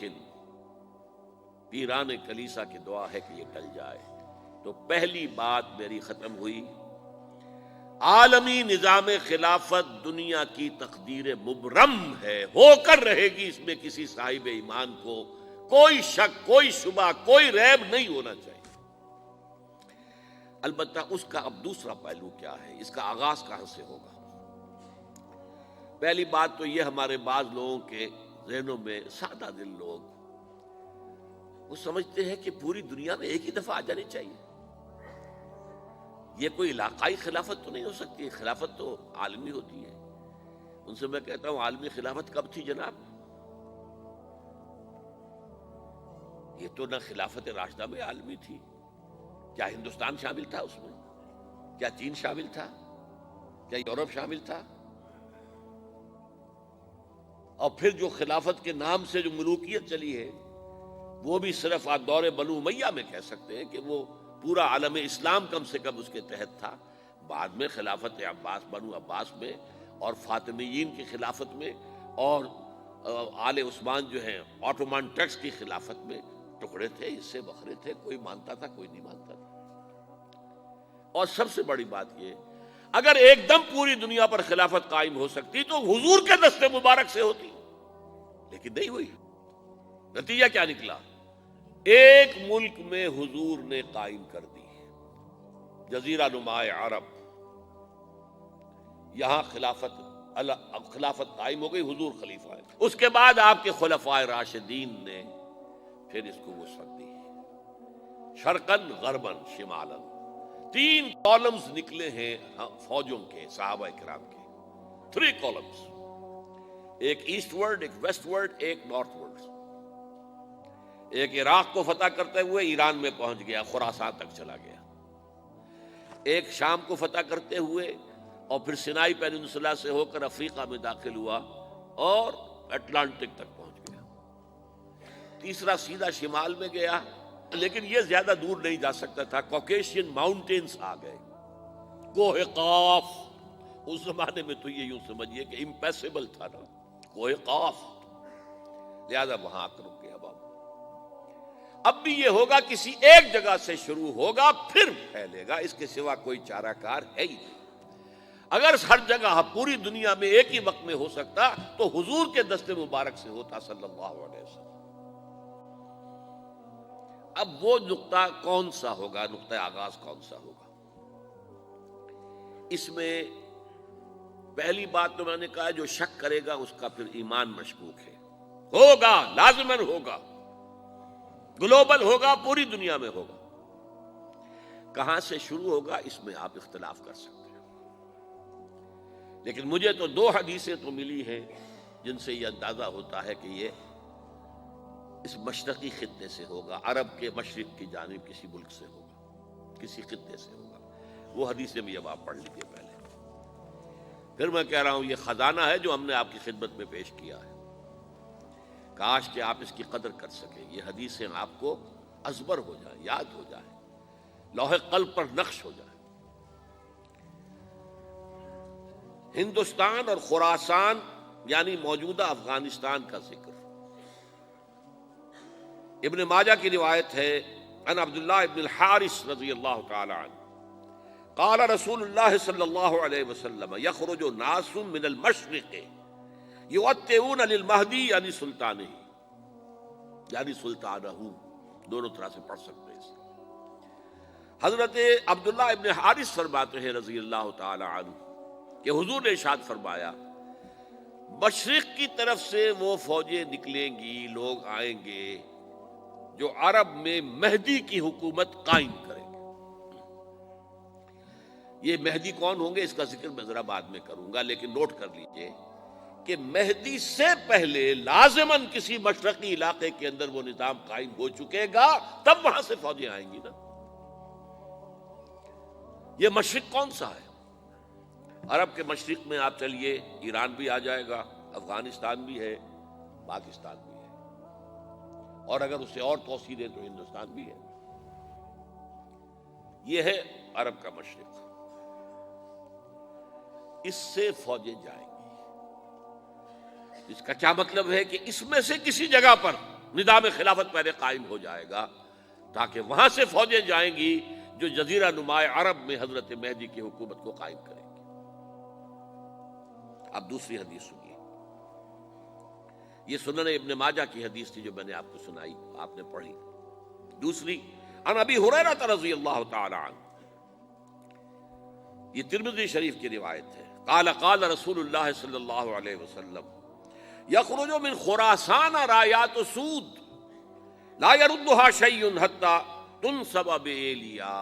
لیکن پیران کلیسا کی دعا ہے کہ یہ ٹل جائے۔ تو پہلی بات میری ختم ہوئی، عالمی نظام خلافت دنیا کی تقدیر مبرم ہے، ہو کر رہے گی، اس میں کسی صاحب ایمان کو کوئی شک، کوئی شبہ، کوئی ریب نہیں ہونا چاہیے۔ البتہ اس کا اب دوسرا پہلو کیا ہے، اس کا آغاز کہاں سے ہوگا؟ پہلی بات تو یہ، ہمارے بعض لوگوں کے ذہنوں میں، سادہ دل لوگ وہ سمجھتے ہیں کہ پوری دنیا میں ایک ہی دفعہ آ جانی چاہیے، یہ کوئی علاقائی خلافت تو نہیں ہو سکتی، خلافت تو عالمی ہوتی ہے۔ ان سے میں کہتا ہوں، عالمی خلافت کب تھی جناب؟ یہ تو نہ خلافت راشدہ میں عالمی تھی، کیا ہندوستان شامل تھا اس میں؟ کیا چین شامل تھا؟ کیا یورپ شامل تھا؟ اور پھر جو خلافت کے نام سے جو ملوکیت چلی ہے، وہ بھی صرف آپ دور بنو امیہ میں کہہ سکتے ہیں کہ وہ پورا عالم اسلام کم سے کم اس کے تحت تھا۔ بعد میں خلافت عباس، بنو عباس میں، اور فاطمیین کی خلافت میں، اور آل عثمان جو ہیں آٹومان ٹرکس کی خلافت میں ٹکڑے تھے، حصے بکھرے تھے، کوئی مانتا تھا، کوئی نہیں مانتا تھا۔ اور سب سے بڑی بات یہ، اگر ایک دم پوری دنیا پر خلافت قائم ہو سکتی تو حضور کے دست مبارک سے ہوتی، لیکن نہیں ہوئی۔ نتیجہ کیا نکلا؟ ایک ملک میں حضور نے قائم کر دی، جزیرہ نما عرب، یہاں خلافت قائم ہو گئی، حضور خلیفہ ہے۔ اس کے بعد آپ کے خلفائے راشدین نے پھر اس کو وسعت دی، شرقاً غرباً شمالاً، 3 کالمز نکلے ہیں فوجوں کے، صحابہ کرام کے، 3 کالمز، ایک ایسٹ ورڈ، ایک ویسٹ ورڈ، ایک نارتھ ورڈ۔ ایک عراق کو فتح کرتے ہوئے ایران میں پہنچ گیا، خراسان تک چلا گیا۔ ایک شام کو فتح کرتے ہوئے اور پھر سینائی پیننسولا سے ہو کر افریقہ میں داخل ہوا اور اٹلانٹک تک پہنچ گیا۔ تیسرا سیدھا شمال میں گیا، لیکن یہ زیادہ دور نہیں جا سکتا تھا، کوکیشین ماؤنٹینز آ گئے، کوہ قاف۔ اس زمانے میں تو یہ یوں سمجھیے کہ امپیسیبل تھا نا، کوہ قاف، لہذا وہاں آ کر رک گیا بابا۔ اب بھی یہ ہوگا، کسی ایک جگہ سے شروع ہوگا پھر پھیلے گا، اس کے سوا کوئی چارہ کار ہے ہی نہیں۔ اگر ہر جگہ پوری دنیا میں ایک ہی وقت میں ہو سکتا تو حضور کے دست مبارک سے ہوتا صلی اللہ علیہ وسلم۔ اب وہ نقطہ کون سا ہوگا، نقطہ آغاز کون سا ہوگا؟ اس میں پہلی بات تو میں نے کہا، جو شک کرے گا اس کا پھر ایمان مشکوک ہے، ہوگا، لازماً ہوگا، گلوبل ہوگا، پوری دنیا میں ہوگا۔ کہاں سے شروع ہوگا اس میں آپ اختلاف کر سکتے ہیں، لیکن مجھے تو 2 حدیثیں تو ملی ہیں جن سے یہ اندازہ ہوتا ہے کہ یہ اس مشرقی خطے سے ہوگا، عرب کے مشرق کی جانب کسی ملک سے ہوگا، کسی خطے سے ہوگا۔ وہ حدیثیں بھی اب آپ پڑھ لیجیے پہلے، پھر میں کہہ رہا ہوں یہ خزانہ ہے جو ہم نے آپ کی خدمت میں پیش کیا ہے، کاش کہ آپ اس کی قدر کر سکیں، یہ حدیثیں آپ کو ازبر ہو جائیں، یاد ہو جائیں، لوح قلب پر نقش ہو جائیں۔ ہندوستان اور خراسان یعنی موجودہ افغانستان کا ذکر ابن ماجہ کی روایت ہے، عن عبداللہ ابن الحارث رضی اللہ تعالی عنہ قال رسول اللہ صلی اللہ علیہ وسلم یخرج ناس من المشرق یؤتئون للمہدی یعنی سلطانہ، یعنی سلطانہ، دونوں طرح سے پڑھ سکتے ہیں۔ حضرت عبداللہ ابن حارث فرماتے ہیں رضی اللہ تعالی عنہ کہ حضور نے ارشاد فرمایا، مشرق کی طرف سے وہ فوجیں نکلیں گی، لوگ آئیں گے جو عرب میں مہدی کی حکومت قائم کریں گے۔ یہ مہدی کون ہوں گے اس کا ذکر میں ذرا بعد میں کروں گا، لیکن نوٹ کر لیجئے کہ مہدی سے پہلے لازماً کسی مشرقی علاقے کے اندر وہ نظام قائم ہو چکے گا، تب وہاں سے فوجیں آئیں گی نا۔ یہ مشرق کون سا ہے؟ عرب کے مشرق میں آپ چلیے، ایران بھی آ جائے گا، افغانستان بھی ہے، پاکستان بھی ہے، اور اگر اسے اور توسیع دیں تو ہندوستان بھی ہے۔ یہ ہے عرب کا مشرق، اس سے فوجیں جائیں گی۔ اس کا کیا مطلب ہے کہ اس میں سے کسی جگہ پر نظام خلافت پہلے قائم ہو جائے گا، تاکہ وہاں سے فوجیں جائیں گی جو جزیرہ نما عرب میں حضرت مہدی کی حکومت کو قائم کریں گی۔ اب دوسری حدیث سنیے، یہ سنن ابن ماجہ کی حدیث تھی جو میں نے آپ کو سنائی، آپ نے پڑھی۔ دوسری، عن ابی ہریرہ رضی اللہ تعالی عنہ، یہ ترمذی شریف کی روایت ہے، قال قال رسول اللہ صلی اللہ علیہ وسلم یخرج من خراسان رایات سود لا يردها شیء حتی تنصب بإیلیا،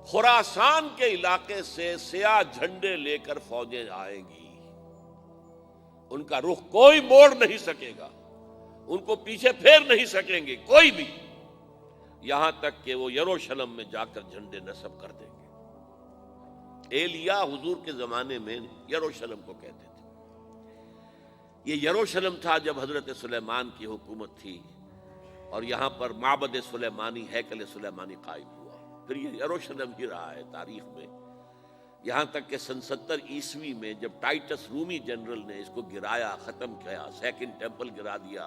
خراسان کے علاقے سے سیاہ جھنڈے لے کر فوجیں آئیں گی، ان کا رخ کوئی موڑ نہیں سکے گا، ان کو پیچھے پھیر نہیں سکیں گے کوئی بھی، یہاں تک کہ وہ یروشلم میں جا کر جھنڈے نصب کر دیں گے۔ ایلیا حضور کے زمانے میں یروشلم کو کہتے تھے۔ یہ یروشلم تھا جب حضرت سلیمان کی حکومت تھی، اور یہاں پر معبد سلیمانی، ہیکل سلیمانی قائم ہوا، پھر یہ یروشلم ہی رہا ہے تاریخ میں، یہاں تک کہ سن 70 عیسوی میں جب ٹائٹس رومی جنرل نے اس کو گرایا، ختم کیا، سیکنڈ ٹیمپل گرا دیا،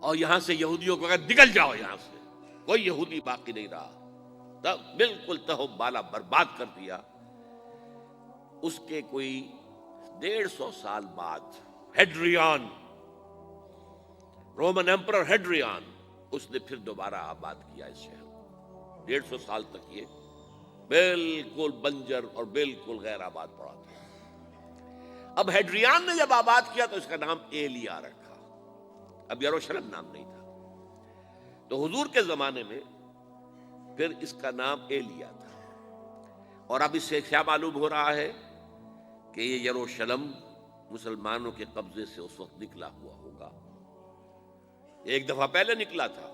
اور یہاں سے یہودیوں کو کہا نکل جاؤ یہاں سے، کوئی یہودی باقی نہیں رہا، تب بالکل تہو بالا برباد کر دیا۔ اس کے کوئی 150 سال بعد ہیڈریان، رومن ایمپرر ہیڈریان، اس نے پھر دوبارہ آباد کیا اس شہر کو۔ 150 سال تک یہ بالکل بنجر اور بالکل غیر آباد پڑا تھا۔ اب ہیڈریان نے جب آباد کیا تو اس کا نام ایلیا رکھا، اب یروشلم نام نہیں تھا، تو حضور کے زمانے میں پھر اس کا نام ایلیا تھا۔ اور اب اس سے کیا معلوم ہو رہا ہے کہ یہ یروشلم مسلمانوں کے قبضے سے اس وقت نکلا ہوا ہوگا، ایک دفعہ پہلے نکلا تھا،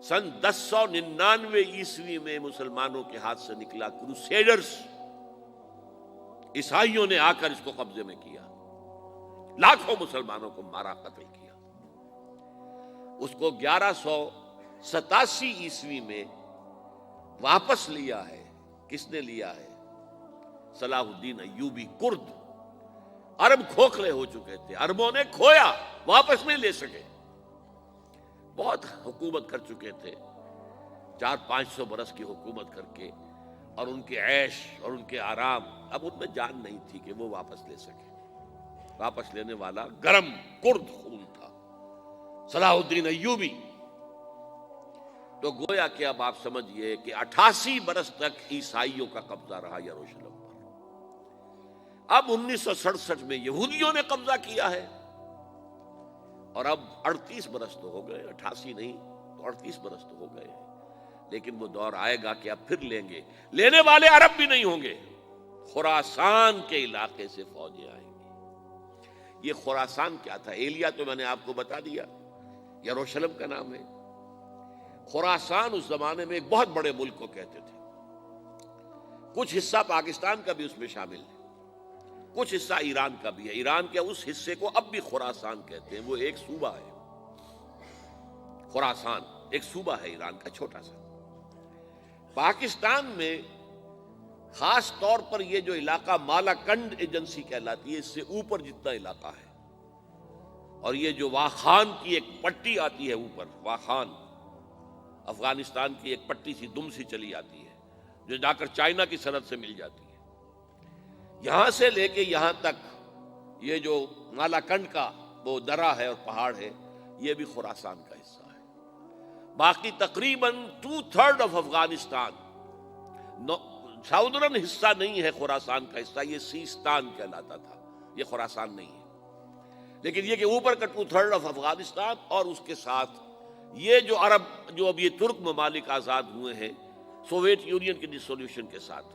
سن 1099 عیسوی میں مسلمانوں کے ہاتھ سے نکلا، کروسیڈرز عیسائیوں نے آ کر اس کو قبضے میں کیا، لاکھوں مسلمانوں کو مارا، قتل کیا۔ اس کو 1187 عیسوی میں واپس لیا ہے، کس نے لیا ہے؟ صلاح الدین ایوبی کرد۔ عرب کھوکھلے ہو چکے تھے، عربوں نے کھویا، واپس نہیں لے سکے، بہت حکومت کر چکے تھے، 400-500 برس کی حکومت کر کے، اور ان کے عیش اور ان کے آرام، اب ان میں جان نہیں تھی کہ وہ واپس لے سکے۔ واپس لینے والا گرم کرد خون تھا، صلاح الدین ایوبی۔ تو گویا کہ اب آپ سمجھئے کہ 88 برس تک عیسائیوں کا قبضہ رہا یروشلم پر۔ اب 1967 میں یہودیوں نے قبضہ کیا ہے، اور اب 38 برس تو ہو گئے، 88 نہیں تو 38 برس تو ہو گئے ہیں، لیکن وہ دور آئے گا کہ اب پھر لیں گے، لینے والے عرب بھی نہیں ہوں گے، خراسان کے علاقے سے فوجیں آئیں گی۔ یہ خراسان کیا تھا؟ ایلیا تو میں نے آپ کو بتا دیا، یروشلم کا نام ہے۔ خراسان اس زمانے میں ایک بہت بڑے ملک کو کہتے تھے، کچھ حصہ پاکستان کا بھی اس میں شامل ہے، کچھ حصہ ایران کا بھی ہے، ایران کے اس حصے کو اب بھی خراسان کہتے ہیں، وہ ایک صوبہ ہے، خراسان ایک صوبہ ہے ایران کا چھوٹا سا۔ پاکستان میں خاص طور پر یہ جو علاقہ مالاکنڈ ایجنسی کہلاتی ہے، اس سے اوپر جتنا علاقہ ہے، اور یہ جو واخان کی ایک پٹی آتی ہے اوپر، واخان افغانستان کی ایک پٹی سی دم سی چلی آتی ہے جو جا کر چائنا کی سرحد سے مل جاتی ہے، یہاں سے لے کے یہاں تک یہ جو مالاکنڈ کا وہ درہ ہے اور پہاڑ ہے، یہ بھی خراسان کا حصہ ہے۔ باقی تقریباً 2/3 آف افغانستان ساؤدرن حصہ نہیں ہے خراسان کا حصہ، یہ سیستان کہلاتا تھا، یہ خراسان نہیں ہے، لیکن یہ کہ اوپر کا 2/3 آف افغانستان، اور اس کے ساتھ یہ جو عرب، جو اب یہ ترک ممالک آزاد ہوئے ہیں سوویت یونین کی ڈسولوشن کے ساتھ،